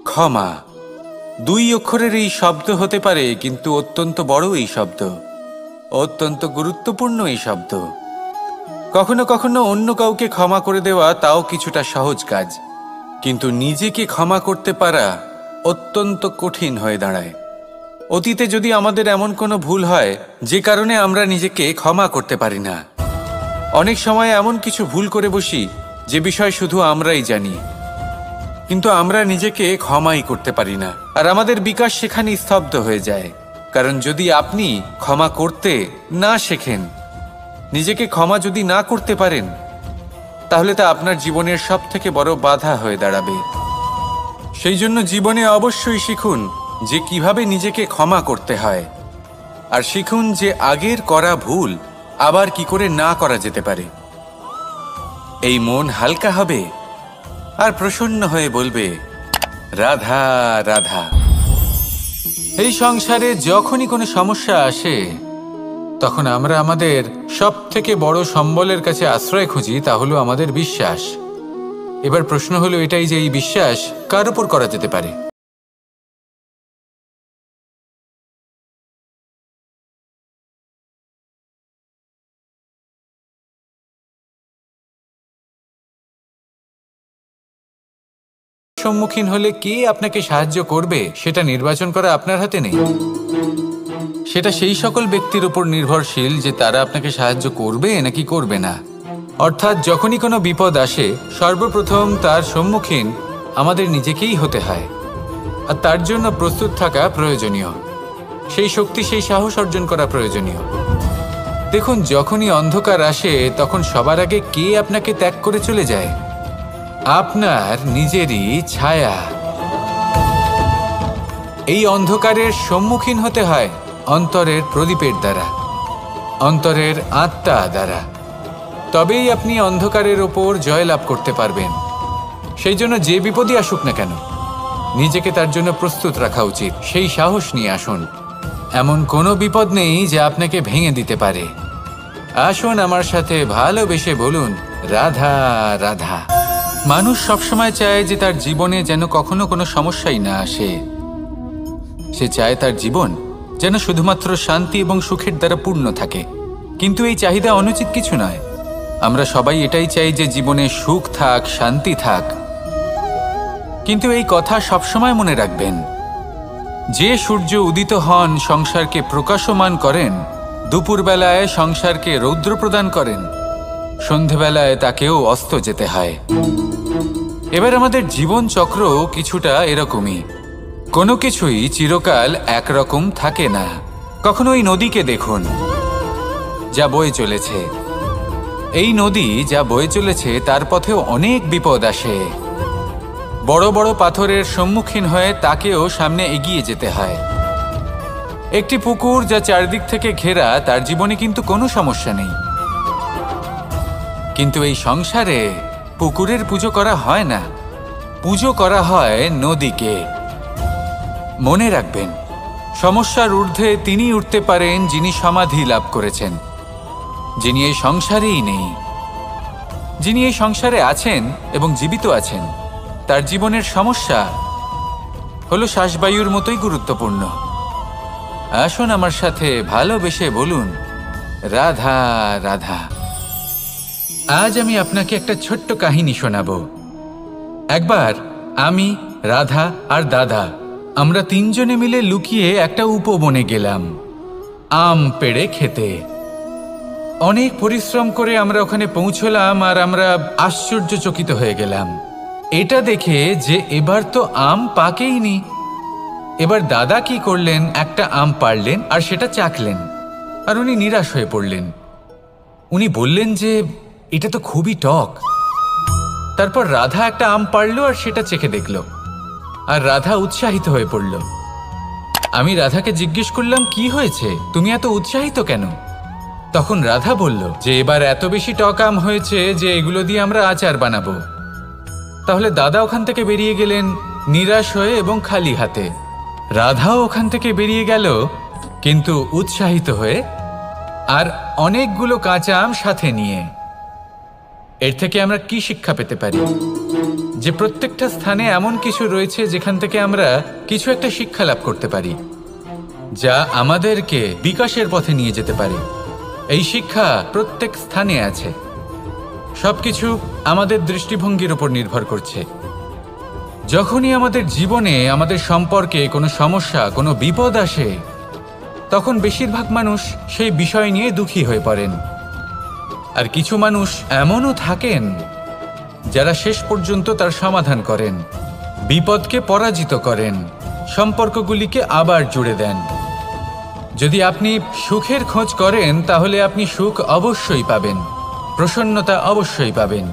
ক্ষমা 2 অক্ষরের এই শব্দ হতে পারে, কিন্তু অত্যন্ত বড় এই শব্দ, অত্যন্ত গুরুত্বপূর্ণ এই শব্দ। কখনো কখনো অন্য কাউকে ক্ষমা করে দেওয়া তাও কিছুটা সহজ কাজ, কিন্তু নিজেকে ক্ষমা করতে পারা অত্যন্ত কঠিন হয়ে দাঁড়ায়। অতীতে যদি আমাদের এমন কোনো ভুল হয় যে কারণে আমরা নিজেকে ক্ষমা করতে পারি না, অনেক সময় এমন কিছু ভুল করে বসি যে বিষয় শুধু আমরাই জানি, কিন্তু আমরা নিজেকে ক্ষমাই করতে পারি না, আর আমাদের বিকাশ সেখানে স্তব্ধ হয়ে যায়। কারণ যদি আপনি ক্ষমা করতে না শেখেন, নিজেকে ক্ষমা যদি না করতে পারেন, তাহলে তা আপনার জীবনের সবথেকে বড় বাধা হয়ে দাঁড়াবে। সেই জন্য জীবনে অবশ্যই শিখুন যে কিভাবে নিজেকে ক্ষমা করতে হয়, আর শিখুন যে আগের করা ভুল আবার কি করে না করা যেতে পারে। এই মন হালকা হবে আর প্রসন্ন হয়ে বলবে, রাধা রাধা। এই সংসারে যখনই কোনো সমস্যা আসে, তখন আমরা আমাদের সবথেকে বড় সম্বলের কাছে আশ্রয় খুঁজি, তা হলো আমাদের বিশ্বাস। এবার প্রশ্ন হলো এটাই যে এই বিশ্বাস কার উপর করা যেতে পারে? সম্মুখীন হলে কে আপনাকে সাহায্য করবে সেটা নির্বাচন করা আপনার হাতে নেই। সেটা সেই সকল ব্যক্তির উপর নির্ভরশীল যে তারা আপনাকে সাহায্য করবে নাকি করবে না। অর্থাৎ যখনই কোনো বিপদ আসে, সর্বপ্রথম তার সম্মুখীন আমাদের নিজেকেই হতে হয়, আর তার জন্য প্রস্তুত থাকা প্রয়োজনীয়। সেই শক্তি, সেই সাহস অর্জন করা প্রয়োজনীয়। দেখুন, যখনই অন্ধকার আসে তখন সবার আগে কে আপনাকে ত্যাগ করে চলে যায়? আপনার নিজেরই ছায়া। এই অন্ধকারের সম্মুখীন হতে হয় অন্তরের প্রদীপের দ্বারা, অন্তরের আত্মা দ্বারা। তবেই আপনি অন্ধকারের ওপর জয়লাভ করতে পারবেন। সেই জন্য যে বিপদই আসুক না কেন, নিজেকে তার জন্য প্রস্তুত রাখা উচিত। সেই সাহস নিয়ে আসুন। এমন কোনো বিপদ নেই যা আপনাকে ভেঙে দিতে পারে। আসুন আমার সাথে ভালোবেসে বলুন, রাধা রাধা। মানুষ সবসময় চায় যে তার জীবনে যেন কখনো কোনো সমস্যাই না আসে। সে চায় তার জীবন যেন শুধুমাত্র শান্তি এবং সুখের দ্বারা পূর্ণ থাকে। কিন্তু এই চাহিদা অনুচিত কিছু নয়। আমরা সবাই এটাই চাই যে জীবনে সুখ থাক, শান্তি থাক। কিন্তু এই কথা সবসময় মনে রাখবেন, যে সূর্য উদিত হন সংসারকে প্রকাশমান করেন, দুপুরবেলায় সংসারকে রৌদ্র প্রদান করেন, সন্ধেবেলায় তাকেও অস্ত যেতে হয়। এবার আমাদের জীবন চক্র কিছুটা এরকমই। কোনো কিছুই চিরকাল একরকম থাকে না। কখনো এই নদীকে দেখুন যা বয়ে চলেছে। এই নদী যা বয়ে চলেছে তার পথেও অনেক বিপদ আসে। বড় বড় পাথরের সম্মুখীন হয়ে তাকেও সামনে এগিয়ে যেতে হয়। একটি পুকুর যা চারদিক থেকে ঘেরা, তার জীবনে কিন্তু কোনো সমস্যা নেই। কিন্তু এই সংসারে পুকুরের পুজো করা হয় না, পুজো করা হয় নদীকে। মনে রাখবেন, সমস্যার ঊর্ধ্বে তিনি উঠতে পারেন যিনি সমাধি লাভ করেছেন, যিনি এই সংসারেই নেই। যিনি এই সংসারে আছেন এবং জীবিত আছেন, তার জীবনের সমস্যা হলো শ্বাসবায়ুর মতোই গুরুত্বপূর্ণ। আসুন আমার সাথে ভালোবেসে বলুন, রাধা রাধা। আজ আমি আপনাকে একটা ছোট্ট কাহিনী শোনাবো। একবার আমি, রাধা আর দাদা, আমরা তিনজনে মিলে লুকিয়ে একটা উপবনে গেলাম আম পেড়ে খেতে। অনেক পরিশ্রম করে আমরা ওখানে পৌঁছলাম, আর আমরা আশ্চর্যচকিত হয়ে গেলাম এটা দেখে যে এবার তো আম পাকেইনি। এবার দাদা কি করলেন, একটা আম পাড়লেন আর সেটা চাখলেন, আর উনি নিরাশ হয়ে পড়লেন। উনি বললেন যে এটা তো খুবই টক। তারপর রাধা একটা আম পাড়ল আর সেটা চেখে দেখল, আর রাধা উৎসাহিত হয়ে পড়ল। আমি রাধাকে জিজ্ঞেস করলাম, কি হয়েছে, তুমি এত উৎসাহিত কেন? তখন রাধা বলল যে এবার এত বেশি টক আম হয়েছে যে এগুলো দিয়ে আমরা আচার বানাবো। তাহলে দাদা ওখান থেকে বেরিয়ে গেলেন নিরাশ হয়ে এবং খালি হাতে। রাধাও ওখান থেকে বেরিয়ে গেল কিন্তু উৎসাহিত হয়ে, আর অনেকগুলো কাঁচা আম সাথে নিয়ে। এর থেকে আমরা কি শিক্ষা পেতে পারি? যে প্রত্যেকটা স্থানে এমন কিছু রয়েছে যেখান থেকে আমরা কিছু একটা শিক্ষা লাভ করতে পারি, যা আমাদেরকে বিকাশের পথে নিয়ে যেতে পারে। এই শিক্ষা প্রত্যেক স্থানে আছে। সবকিছু আমাদের দৃষ্টিভঙ্গির উপর নির্ভর করছে। যখনই আমাদের জীবনে, আমাদের সম্পর্কে কোনো সমস্যা, কোনো বিপদ আসে, তখন বেশিরভাগ মানুষ সেই বিষয় নিয়ে দুঃখী হয়ে পড়েন। আর কিছু মানুষ এমনও থাকেন যারা শেষ পর্যন্ত তার সমাধান করেন, বিপদকে পরাজিত করেন, সম্পর্কগুলিকে আবার জুড়ে দেন। যদি আপনি সুখের খোঁজ করেন তাহলে আপনি সুখ অবশ্যই পাবেন, প্রসন্নতা অবশ্যই পাবেন।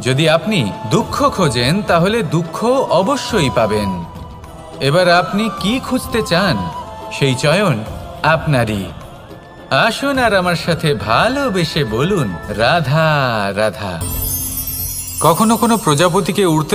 যদি আপনি দুঃখ খোঁজেন তাহলে দুঃখ অবশ্যই পাবেন। এবার আপনি কি খুঁজতে চান সেই চয়ন আপনারই। আসুন আর আমার সাথে ভালোবেসে বলুন, রাধা রাধা। কখনো কোনো প্রজাপতিকে উড়তে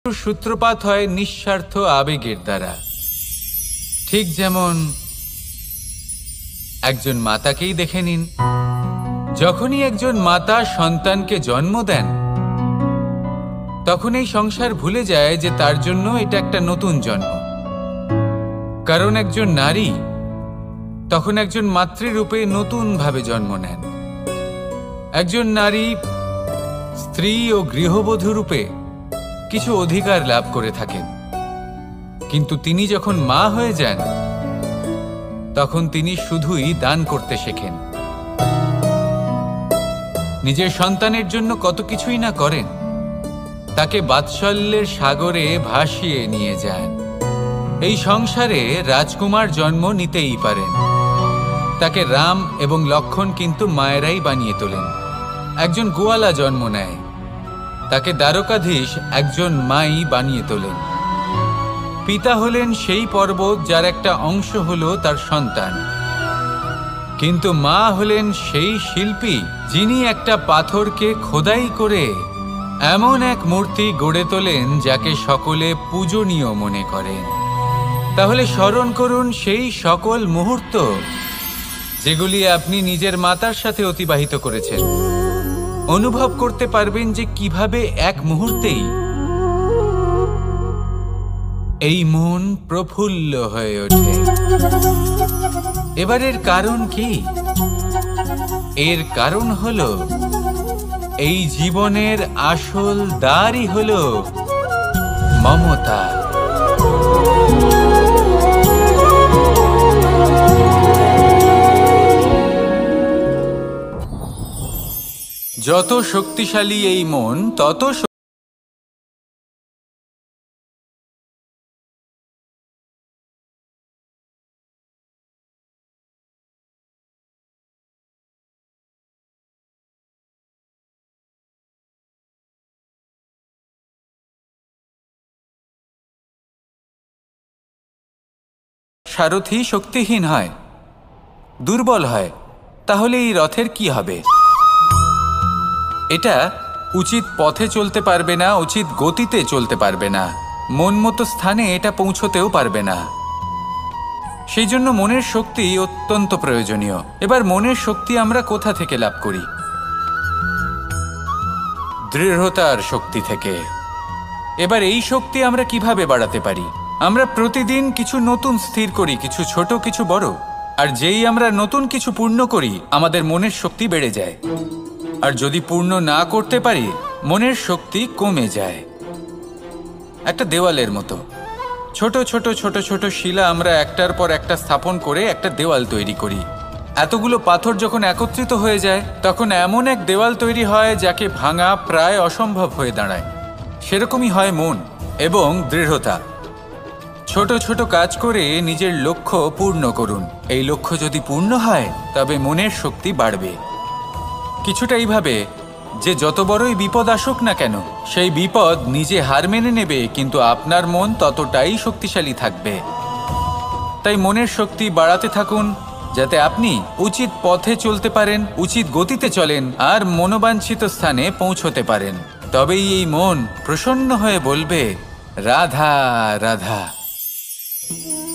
সূত্রপাত হয় নিঃস্বার্থ আবেগের দ্বারা। ঠিক যেমন একজন মাতাকেই দেখে নিন। যখনই একজন মাতা সন্তানকে জন্ম দেন তখন এই সংসার ভুলে যায় যে তার জন্য এটা একটা নতুন জন্ম। কারণ একজন নারী তখন একজন মাতৃরূপে নতুনভাবে জন্ম নেন। একজন নারী স্ত্রী ও গৃহবধূ রূপে কিছু অধিকার লাভ করে থাকেন, কিন্তু তিনি যখন মা হয়ে যান তখন তিনি শুধুই দান করতে শেখেন। নিজের সন্তানের জন্য কত কিছুই না করেন, তাকে বাৎসল্যের সাগরে ভাসিয়ে নিয়ে যান। এই সংসারে রাজকুমার জন্ম নিতেই পারেন, তাকে রাম এবং লক্ষ্মণ কিন্তু মায়েরাই বানিয়ে তোলেন। একজন গোয়ালা জন্ম নেয়, তাকে দ্বারকাধীশ একজন মাই বানিয়ে তোলেন। পিতা হলেন সেই পর্বত যার একটা অংশ হলো তার সন্তান, কিন্তু মা হলেন সেই শিল্পী যিনি একটা পাথরকে খোদাই করে এমন এক মূর্তি গড়ে তোলেন যাকে সকলে পূজনীয় মনে করেন। তাহলে স্মরণ করুন সেই সকল মুহূর্ত যেগুলি আপনি নিজের মাতার সাথে অতিবাহিত করেছেন। অনুভব করতে পারবেন যে কিভাবে এক মুহূর্তেই এই মন প্রফুল্ল হয়ে ওঠে। এবারের কারণ কি? এর কারণ হলো এই জীবনের আসল দ্বারই হলো মমতা। যত শক্তিশালী এই মন তত সারথি শক্তিহীন হয়, দুর্বল হয়, তাহলে এই রথের কি হবে? এটা উচিত পথে চলতে পারবে না, উচিত গতিতে চলতে পারবে না, মন মতো স্থানে এটা পৌঁছতেও পারবে না। সেই জন্য মনের শক্তি অত্যন্ত প্রয়োজনীয়। এবার মনের শক্তি আমরা কোথা থেকে লাভ করি? দৃঢ়তার শক্তি থেকে। এবার এই শক্তি আমরা কিভাবে বাড়াতে পারি? আমরা প্রতিদিন কিছু নতুন স্থির করি, কিছু ছোট কিছু বড়, আর যেই আমরা নতুন কিছু পূর্ণ করি আমাদের মনের শক্তি বেড়ে যায়। আর যদি পূর্ণ না করতে পারি মনের শক্তি কমে যায়। একটা দেওয়ালের মতো ছোট ছোট ছোট ছোট শিলা আমরা একটার পর একটা স্থাপন করে একটা দেওয়াল তৈরি করি। এতগুলো পাথর যখন একত্রিত হয়ে যায় তখন এমন এক দেওয়াল তৈরি হয় যাকে ভাঙা প্রায় অসম্ভব হয়ে দাঁড়ায়। সেরকমই হয় মন এবং দৃঢ়তা। ছোট ছোট কাজ করে নিজের লক্ষ্য পূর্ণ করুন। এই লক্ষ্য যদি পূর্ণ হয় তবে মনের শক্তি বাড়বে। কিছুটা এইভাবে যে যত বড়ই বিপদ আসুক না কেন সেই বিপদ নিজে হার মেনে নেবে, কিন্তু আপনার মন ততটাই শক্তিশালী থাকবে। তাই মনের শক্তি বাড়াতে থাকুন যাতে আপনি উচিত পথে চলতে পারেন, উচিত গতিতে চলেন আর মনোবাঞ্ছিত স্থানে পৌঁছতে পারেন। তবেই এই মন প্রসন্ন হয়ে বলবে, রাধা রাধা।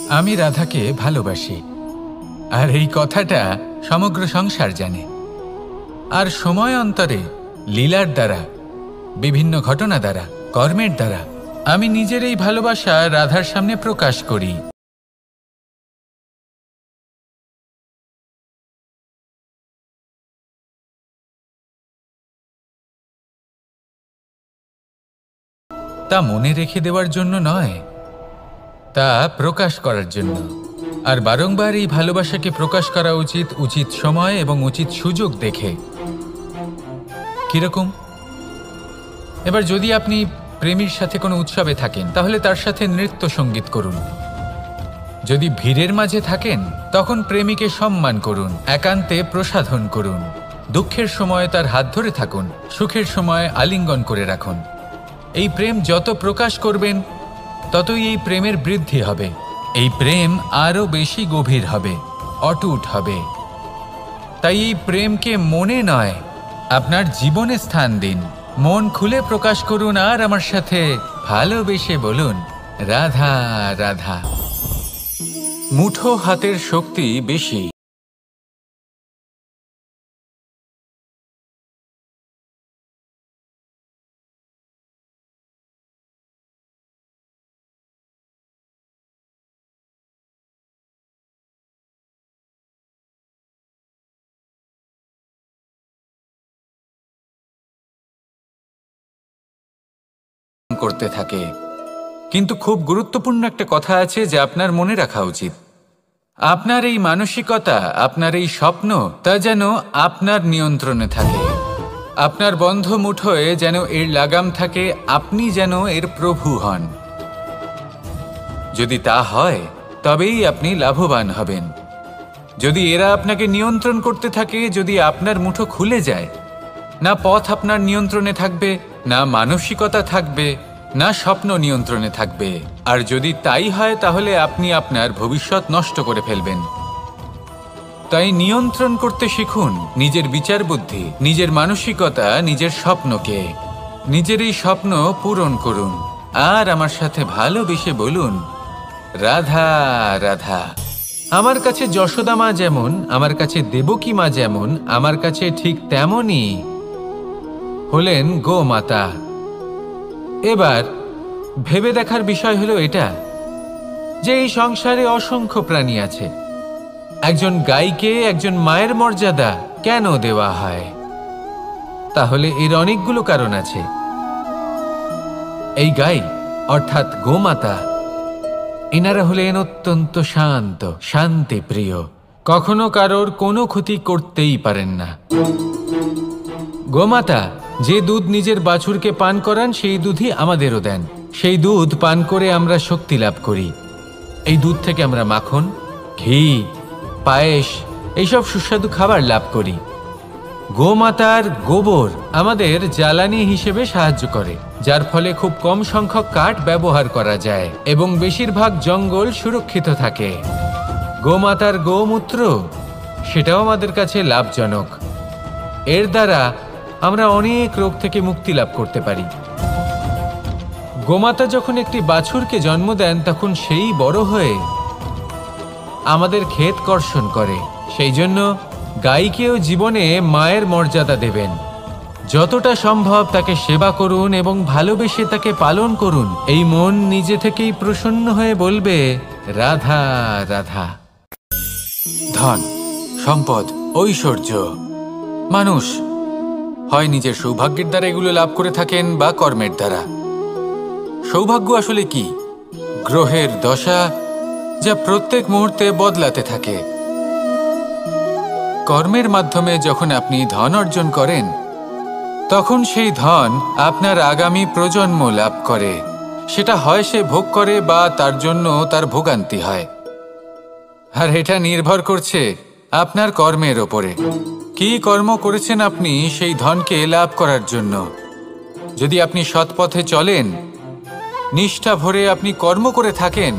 আমি রাধাকে ভালোবাসি, আর এই কথাটা সমগ্র সংসার জানে। আর সময় অন্তরে লীলার দ্বারা, বিভিন্ন ঘটনা দ্বারা, কর্মের দ্বারা আমি নিজের এই ভালোবাসা রাধার সামনে প্রকাশ করি। তা মনে রেখে দেওয়ার জন্য নয়, তা প্রকাশ করার জন্য। আর বারংবার এই ভালোবাসাকে প্রকাশ করা উচিত, উচিত সময় এবং উচিত সুযোগ দেখে। কিরকম? এবার যদি আপনি প্রেমীর সাথে কোনো উৎসবে থাকেন তাহলে তার সাথে নৃত্য সঙ্গীত করুন। যদি ভিড়ের মাঝে থাকেন তখন প্রেমীকে সম্মান করুন, একান্তে প্রসাধন করুন। দুঃখের সময় তার হাত ধরে থাকুন, সুখের সময় আলিঙ্গন করে রাখুন। এই প্রেম যত প্রকাশ করবেন ততই এই প্রেমের বৃদ্ধি হবে। এই প্রেম আরও বেশি গভীর হবে, অটুট হবে। তাই এই প্রেমকে মনে নয়, আপনার জীবনে স্থান দিন। মন খুলে প্রকাশ করুন আর আমার সাথে ভালোবেসে বলুন, রাধা রাধা। মুঠো হাতের শক্তি বেশি। করতে থাকে। কিন্তু খুব গুরুত্বপূর্ণ একটা কথা আছে যা আপনার মনে রাখা উচিত। আপনার এই মানসিকতা, আপনার এই স্বপ্ন, তা যেন আপনার নিয়ন্ত্রণে থাকে। আপনার বন্ধ মুঠোয় যেন এর লাগাম থাকে, আপনি যেন এর প্রভু হন। যদি তা হয় তবেই আপনি লাভবান হবেন। যদি এরা আপনাকে নিয়ন্ত্রণ করতে থাকে, যদি আপনার মুঠো খুলে যায়, না পথ আপনার নিয়ন্ত্রণে থাকবে, না মানসিকতা থাকবে, না স্বপ্ন নিয়ন্ত্রণে থাকবে। আর যদি তাই হয় তাহলে আপনি আপনার ভবিষ্যৎ নষ্ট করে ফেলবেন। তাই নিয়ন্ত্রণ করতে শিখুন নিজের বিচার বুদ্ধি, নিজের মানসিকতা, নিজের স্বপ্নকে। নিজের এই স্বপ্ন পূরণ করুন আর আমার সাথে ভালোবেসে বলুন, রাধা রাধা। আমার কাছে যশোদা মা যেমন, আমার কাছে দেবকী মা যেমন, আমার কাছে ঠিক তেমনই হলেন গোমাতা। এবার ভেবে দেখার বিষয় হলো এটা যে এই সংসারে অসংখ্য প্রাণী আছে। একজন গাইকে একজন মায়ের মর্যাদা কেন দেওয়া হয়? তাহলে এর অনেকগুলো কারণ আছে। এই গাই অর্থাৎ গোমাতা, এনারা হলেন অত্যন্ত শান্ত, শান্তিপ্রিয়, কখনো কারোর কোনো ক্ষতি করতেই পারেন না। গোমাতা যে দুধ নিজের বাছুরকে পান করান সেই দুধই আমাদেরও দেন। সেই দুধ পান করে আমরা শক্তি লাভ করি। এই দুধ থেকে আমরা মাখন, ঘি, পায়েস, এইসব সুস্বাদু খাবার লাভ করি। গোমাতার গোবর আমাদের জ্বালানি হিসেবে সাহায্য করে, যার ফলে খুব কম সংখ্যক কাঠ ব্যবহার করা যায় এবং বেশিরভাগ জঙ্গল সুরক্ষিত থাকে। গোমাতার গোমূত্র সেটাও আমাদের কাছে লাভজনক। এর দ্বারা আমরা অনেক রোগ থেকে মুক্তি লাভ করতে পারি। গোমাতা যখন একটি বাছুরকে জন্ম দেন তখন সেই বড় হয়ে আমাদের ক্ষেত কর্ষণ করে। সেই জন্য গাইকেও জীবনে মায়ের মর্যাদা দেবেন। যতটা সম্ভব তাকে সেবা করুন এবং ভালোবেসে তাকে পালন করুন। এই মন নিজে থেকেই প্রসন্ন হয়ে বলবে, রাধা রাধা। ধন, সম্পদ, ঐশ্বর্য, মানুষ হয় নিজের সৌভাগ্যের দ্বারা এগুলো লাভ করে থাকেন বা কর্মের দ্বারা। সৌভাগ্য আসলে কি? গ্রহের দশা যা প্রত্যেক মুহূর্তে বদলাতে থাকে। কর্মের মাধ্যমে যখন আপনি ধন অর্জন করেন তখন সেই ধন আপনার আগামী প্রজন্ম লাভ করে। সেটা হয় সে ভোগ করে বা তার জন্য তার ভোগান্তি হয়। আর এটা নির্ভর করছে আপনার কর্মের ওপরে। কি কর্ম করেছেন আপনি সেই ধনকে লাভ করার জন্য। যদি আপনি সৎ পথে চলেন, নিষ্ঠা ভরে আপনি কর্ম করে থাকেন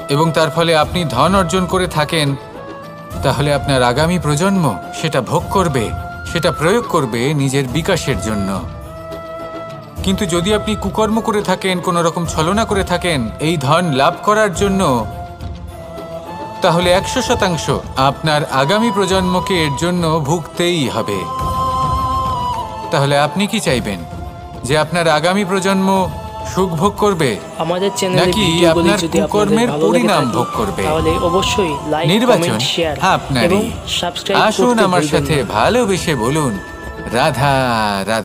এবং তার ফলে আপনি ধন অর্জন করে থাকেন, তাহলে আপনার আগামী প্রজন্ম সেটা ভোগ করবে, সেটা প্রয়োগ করবে নিজের বিকাশের জন্য। কিন্তু যদি আপনি কুকর্ম করে থাকেন, কোনো রকম ছলনা করে থাকেন এই ধন লাভ করার জন্য, তাহলে 100% আপনার আগামী প্রজন্মকে এর জন্য ভুগতেই হবে। তাহলে আপনি কি চাইবেন? যে আপনার আগামী প্রজন্ম সুখ ভোগ করবে, আমাদের চ্যানেলে নাকি ভিডিওগুলি আপনার যদি আপনাদের কুকর্মের ভালো লেগে পরিণাম থাকে ভোগ করবে? তাহলে অবশ্যই লাইক, নির্বাচন কমেন্ট, শেয়ার আপনারই। এবং সাবস্ক্রাইব আসুন করতে আমার ভুলবেন সাথে না। ভালোবেসে বলুন, রাধা রাধা।